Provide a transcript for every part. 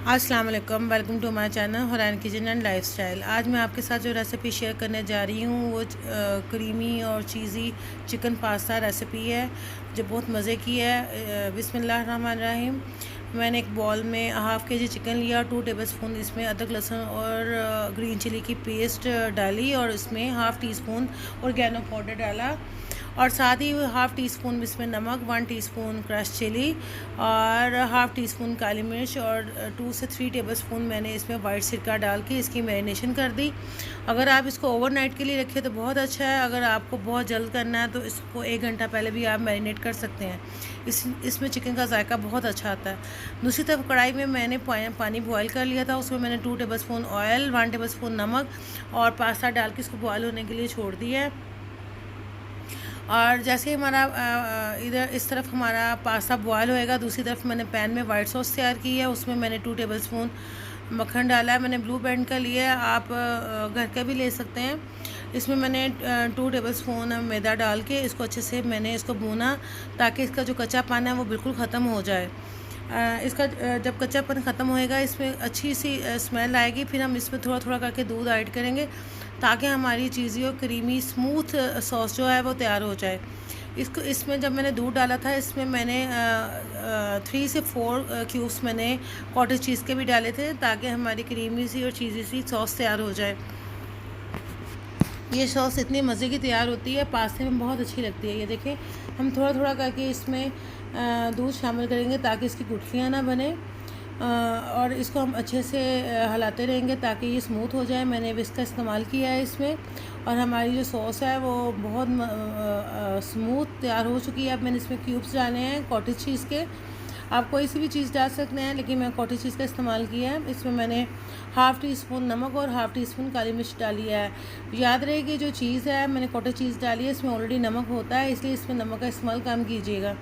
अस्सलाम वालेकुम, welcome to my channel Hurain kitchen and lifestyle. आज मैं आपके साथ जो रेसिपी शेयर करने जा रही हूँ वो क्रीमी और चीज़ी चिकन पास्ता रेसिपी है जो बहुत मज़े की है। बिस्मिल्लाहिर्रहमानिर्रहीम। मैंने एक बॉल में हाफ़ के जी चिकन लिया, 2 टेबलस्पून इसमें अदरक लहसुन और ग्रीन चिली की पेस्ट डाली और इसमें half teaspoon oregano powder डाला और साथ ही हाफ़ टी स्पून इसमें नमक, 1 टीस्पून क्रश चिली और हाफ़ टी स्पून काली मिर्च और 2 से 3 टेबलस्पून मैंने इसमें वाइट सिरका डाल के इसकी मैरिनेशन कर दी। अगर आप इसको ओवरनाइट के लिए रखें तो बहुत अच्छा है। अगर आपको बहुत जल्द करना है तो इसको 1 घंटा पहले भी आप मैरिनेट कर सकते हैं। इसमें चिकन का जायका बहुत अच्छा आता है। दूसरी तरफ कढ़ाई में मैंने पानी बॉयल कर लिया था, उसमें मैंने 2 टेबलस्पून ऑयल, 1 टेबलस्पून नमक और पास्ता डाल के इसको बॉयल होने के लिए छोड़ दिया है। और जैसे हमारा इधर इस तरफ हमारा पास्ता बॉयल होएगा, दूसरी तरफ मैंने पैन में वाइट सॉस तैयार की है। उसमें मैंने 2 टेबलस्पून मक्खन डाला है। मैंने ब्लू बैंड का लिया है, आप घर का भी ले सकते हैं। इसमें मैंने 2 टेबलस्पून मैदा डाल के इसको अच्छे से मैंने इसको भूना ताकि इसका जो कच्चापन है वो बिल्कुल ख़त्म हो जाए। इसका जब कच्चापन ख़त्म होएगा इसमें अच्छी सी स्मेल आएगी। फिर हम इसमें थोड़ा थोड़ा करके दूध ऐड करेंगे ताकि हमारी चीज़ी और क्रीमी स्मूथ सॉस जो है वो तैयार हो जाए। इसमें जब मैंने दूध डाला था इसमें मैंने 3 से 4 क्यूब्स मैंने कॉटेज चीज़ के भी डाले थे ताकि हमारी क्रीमी सी और चीज़ी सी सॉस तैयार हो जाए। ये सॉस इतनी मज़े की तैयार होती है, पास्ते में बहुत अच्छी लगती है। ये देखें, हम थोड़ा थोड़ा करके इसमें दूध शामिल करेंगे ताकि इसकी गुठलियाँ ना बने और इसको हम अच्छे से हिलाते रहेंगे ताकि ये स्मूथ हो जाए। मैंने विस्क का इस्तेमाल किया है इसमें और हमारी जो सॉस है वो बहुत स्मूथ तैयार हो चुकी है। अब मैंने इसमें क्यूब्स डाले हैं कॉटेज चीज़ के। आप कोई सी भी चीज़ डाल सकते हैं लेकिन मैं कॉटेज चीज़ का इस्तेमाल किया है। इसमें मैंने हाफ़ टी स्पून नमक और हाफ़ टी स्पून काली मिर्च डाली है। याद रहे कि जो चीज़ है मैंने कॉटेज चीज़ डाली है इसमें ऑलरेडी नमक होता है, इसलिए इसमें नमक का इस्तेमाल कम कीजिएगा।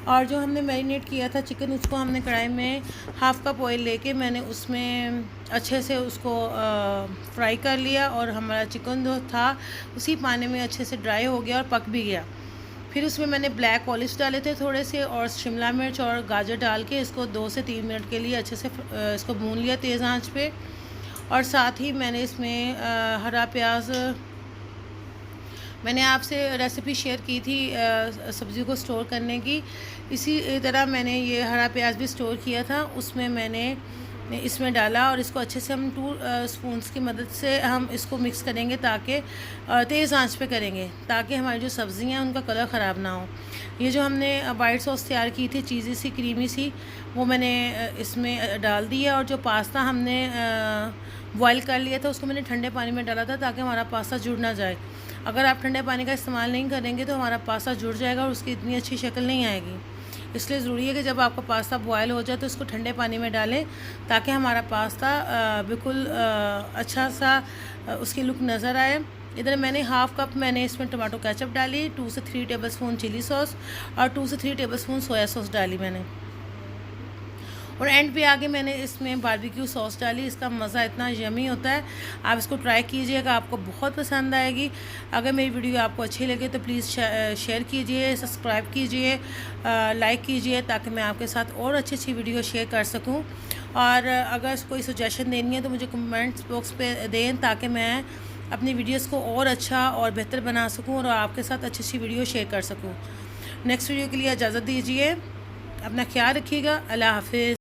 और जो हमने मैरिनेट किया था चिकन उसको हमने कढ़ाई में हाफ़ कप ऑयल लेके मैंने उसमें अच्छे से उसको फ्राई कर लिया और हमारा चिकन जो था उसी पानी में अच्छे से ड्राई हो गया और पक भी गया। फिर उसमें मैंने ब्लैक ऑलिव्स डाले थे थोड़े से और शिमला मिर्च और गाजर डाल के इसको 2 से 3 मिनट के लिए अच्छे से इसको भून लिया तेज़ आंच पे। और साथ ही मैंने इसमें हरा प्याज, मैंने आपसे रेसिपी शेयर की थी सब्ज़ी को स्टोर करने की, इसी तरह मैंने ये हरा प्याज भी स्टोर किया था। उसमें मैंने इसमें डाला और इसको अच्छे से हम 2 स्पून्स की मदद से हम इसको मिक्स करेंगे ताकि तेज़ आंच पे करेंगे ताकि हमारी जो सब्ज़ियाँ हैं उनका कलर ख़राब ना हो। ये जो हमने वाइट सॉस तैयार की थी चीज़ी सी क्रीमी सी, वो मैंने इसमें डाल दी है। और जो पास्ता हमने बॉयल कर लिया था उसको मैंने ठंडे पानी में डाला था ताकि हमारा पास्ता जुड़ ना जाए। अगर आप ठंडे पानी का इस्तेमाल नहीं करेंगे तो हमारा पास्ता जुड़ जाएगा और उसकी इतनी अच्छी शक्ल नहीं आएगी। इसलिए ज़रूरी है कि जब आपका पास्ता बॉयल हो जाए तो इसको ठंडे पानी में डालें ताकि हमारा पास्ता बिल्कुल अच्छा सा उसकी लुक नज़र आए। इधर मैंने हाफ़ कप मैंने इसमें टमाटो केचप डाली, 2 से 3 टेबलस्पून चिली सॉस और 2 से 3 टेबलस्पून सोया सॉस डाली मैंने। और एंड पे आके मैंने इसमें बारबेक्यू सॉस डाली। इसका मज़ा इतना यमी होता है, आप इसको ट्राई कीजिएगा, आपको बहुत पसंद आएगी। अगर मेरी वीडियो आपको अच्छी लगे तो प्लीज़ शेयर कीजिए, सब्सक्राइब कीजिए, लाइक कीजिए ताकि मैं आपके साथ और अच्छी अच्छी वीडियो शेयर कर सकूं। और अगर कोई सजेशन देनी है तो मुझे कमेंट्स बॉक्स पे दें ताकि मैं अपनी वीडियोस को और अच्छा और बेहतर बना सकूं और आपके साथ अच्छी अच्छी वीडियो शेयर कर सकूं। नेक्स्ट वीडियो के लिए इजाज़त दीजिए, अपना ख्याल रखिएगा। अल्लाह हाफिज़।